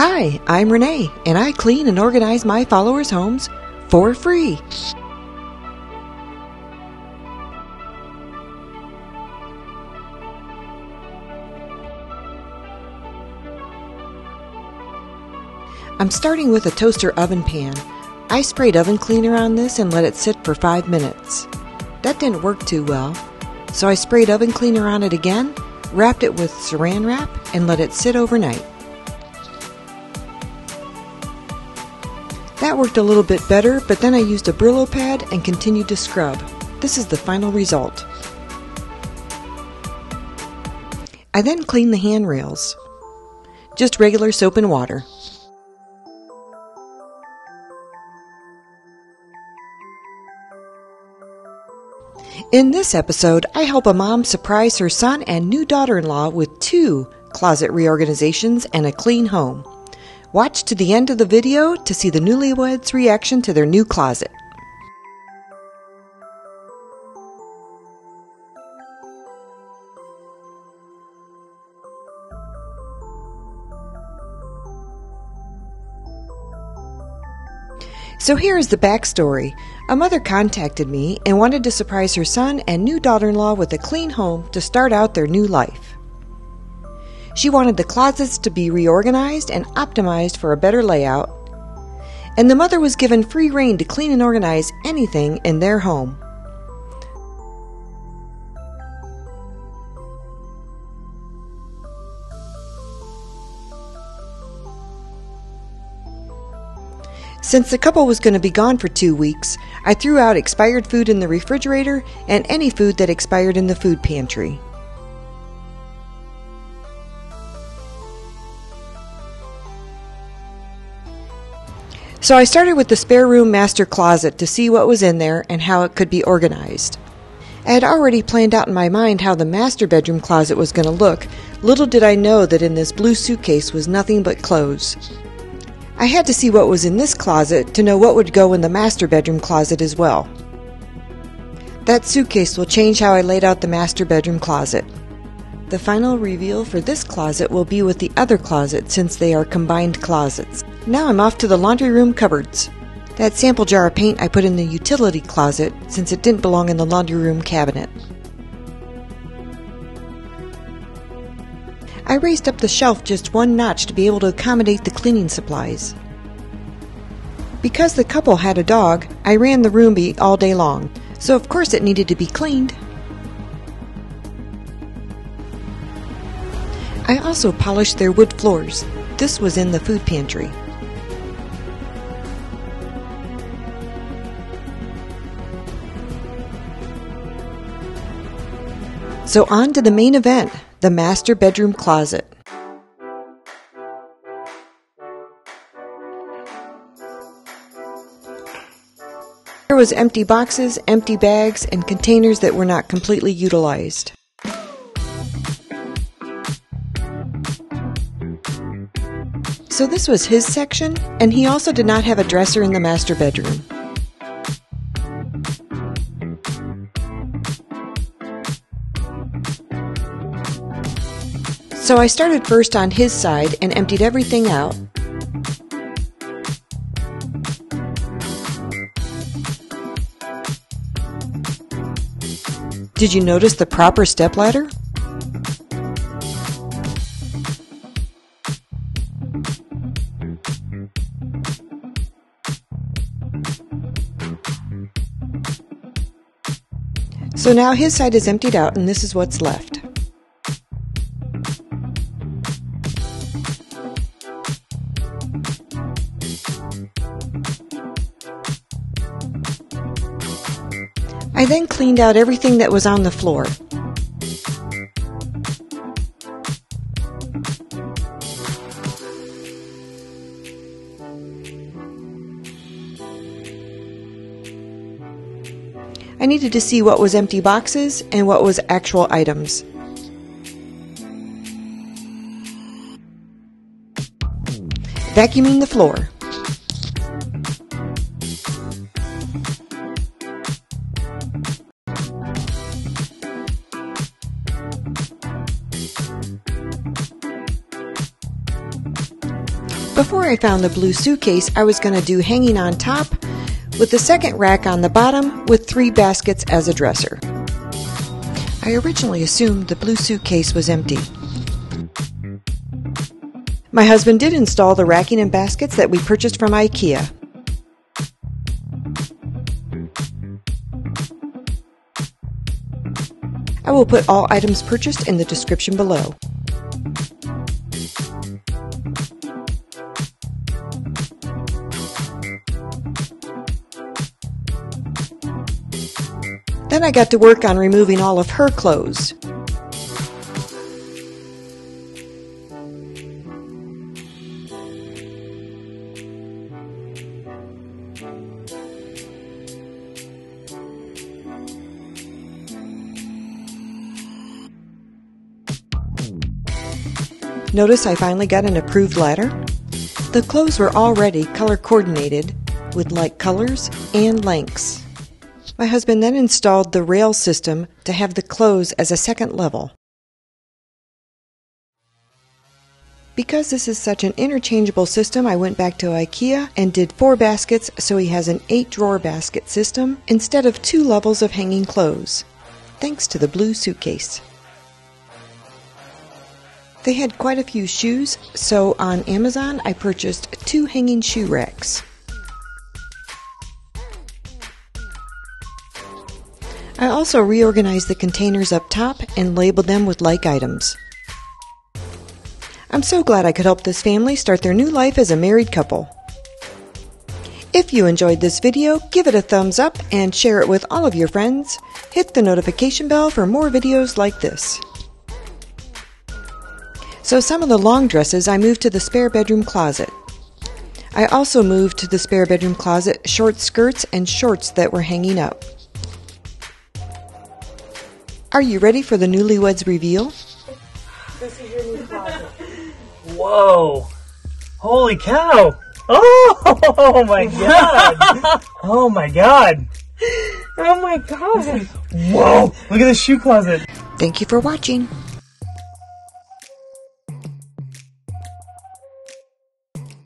Hi, I'm Renee, and I clean and organize my followers' homes for free. I'm starting with a toaster oven pan. I sprayed oven cleaner on this and let it sit for 5 minutes. That didn't work too well, so I sprayed oven cleaner on it again, wrapped it with saran wrap, and let it sit overnight. That worked a little bit better, but then I used a Brillo pad and continued to scrub. This is the final result. I then cleaned the handrails. Just regular soap and water. In this episode, I help a mom surprise her son and new daughter-in-law with 2 closet reorganizations and a clean home. Watch to the end of the video to see the Newlyweds' reaction to their new closet. So here is the backstory. A mother contacted me and wanted to surprise her son and new daughter-in-law with a clean home to start out their new life. She wanted the closets to be reorganized and optimized for a better layout, and the mother was given free rein to clean and organize anything in their home. Since the couple was going to be gone for 2 weeks, I threw out expired food in the refrigerator and any food that expired in the food pantry. So I started with the spare room master closet to see what was in there and how it could be organized. I had already planned out in my mind how the master bedroom closet was going to look. Little did I know that in this blue suitcase was nothing but clothes. I had to see what was in this closet to know what would go in the master bedroom closet as well. That suitcase will change how I laid out the master bedroom closet. The final reveal for this closet will be with the other closet since they are combined closets. Now I'm off to the laundry room cupboards. That sample jar of paint I put in the utility closet since it didn't belong in the laundry room cabinet. I raised up the shelf just 1 notch to be able to accommodate the cleaning supplies. Because the couple had a dog, I ran the room all day long, so of course it needed to be cleaned. I also polished their wood floors. This was in the food pantry. So on to the main event, the master bedroom closet. There was empty boxes, empty bags, and containers that were not completely utilized. So this was his section, and he also did not have a dresser in the master bedroom. So I started first on his side and emptied everything out. Did you notice the proper stepladder? So now his side is emptied out and this is what's left. I then cleaned out everything that was on the floor. I needed to see what was empty boxes and what was actual items. Vacuuming the floor. Before I found the blue suitcase, I was going to do hanging on top with the second rack on the bottom with 3 baskets as a dresser. I originally assumed the blue suitcase was empty. My husband did install the racking and baskets that we purchased from IKEA. I will put all items purchased in the description below. Then I got to work on removing all of her clothes. Notice I finally got an approved ladder. The clothes were already color coordinated with like colors and lengths. My husband then installed the rail system to have the clothes as a second level. Because this is such an interchangeable system, I went back to IKEA and did 4 baskets so he has an 8-drawer basket system instead of 2 levels of hanging clothes, thanks to the blue suitcase. They had quite a few shoes, so on Amazon I purchased 2 hanging shoe racks. I also reorganized the containers up top and labeled them with like items. I'm so glad I could help this family start their new life as a married couple. If you enjoyed this video, give it a thumbs up and share it with all of your friends. Hit the notification bell for more videos like this. So some of the long dresses I moved to the spare bedroom closet. I also moved to the spare bedroom closet short skirts and shorts that were hanging up. Are you ready for the Newlyweds reveal? This is your new closet. Whoa! Holy cow! Oh my god! Oh my god! Oh my god! Whoa! Look at this shoe closet! Thank you for watching.